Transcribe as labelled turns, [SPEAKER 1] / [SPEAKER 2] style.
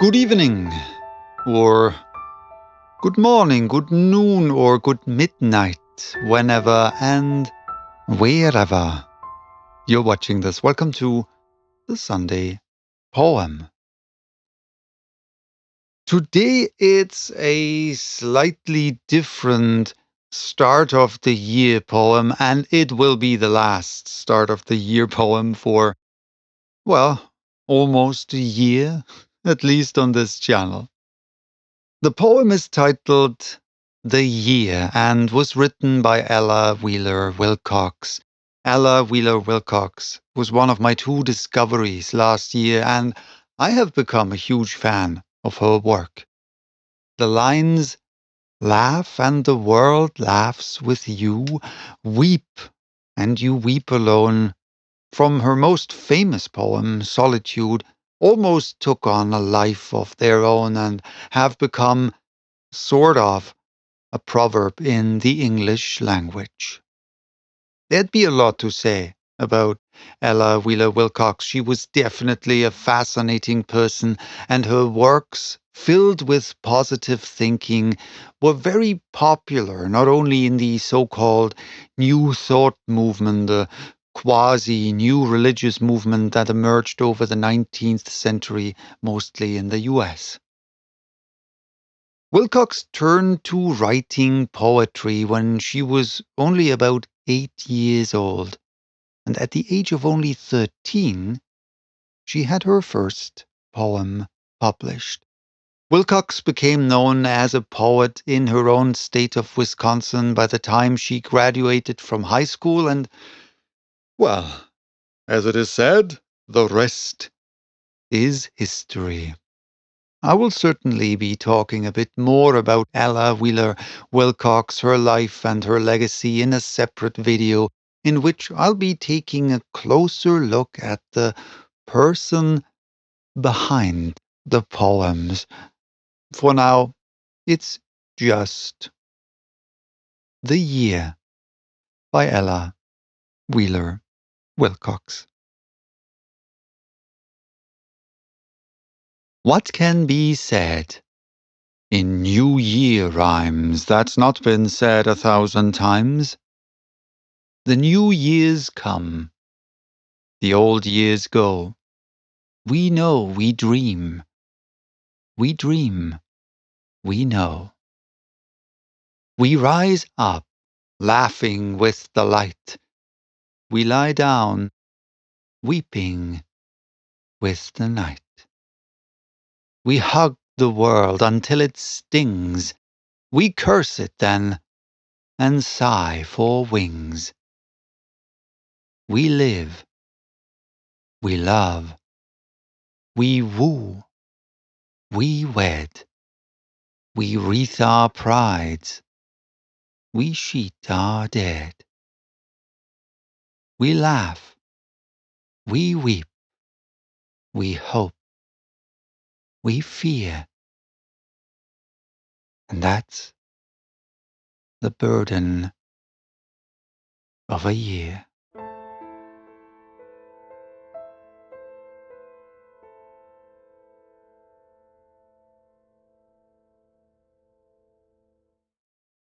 [SPEAKER 1] Good evening, or good morning, good noon, or good midnight, whenever and wherever you're watching this. Welcome to the Sunday Poem. Today it's a slightly different start of the year poem, and it will be the last start of the year poem for, well, almost a year, at least on this channel. The poem is titled The Year and was written by Ella Wheeler Wilcox. Ella Wheeler Wilcox was one of my two discoveries last year, and I have become a huge fan of her work. The lines, "Laugh and the world laughs with you, weep and you weep alone," from her most famous poem, Solitude, almost took on a life of their own and have become sort of a proverb in the English language. There'd be a lot to say about Ella Wheeler Wilcox. She was definitely a fascinating person, and her works, filled with positive thinking, were very popular, not only in the so-called New Thought movement, the quasi-new religious movement that emerged over the 19th century, mostly in the US. Wilcox turned to writing poetry when she was only about 8 years old, and at the age of only 13, she had her first poem published. Wilcox became known as a poet in her own state of Wisconsin by the time she graduated from high school, and, well, as it is said, the rest is history. I will certainly be talking a bit more about Ella Wheeler Wilcox, her life and her legacy in a separate video in which I'll be taking a closer look at the person behind the poems. For now, it's just The Year by Ella Wheeler Wilcox. What can be said in New Year rhymes that's not been said 1,000 times? The new years come, the old years go. We know, we dream, we dream, we know. We rise up, laughing with the light. We lie down, weeping with the night. We hug the world until it stings. We curse it then, and sigh for wings. We live, we love, we woo, we wed. We wreath our prides, we sheet our dead. We laugh, we weep, we hope, we fear. And that's the burden of a year.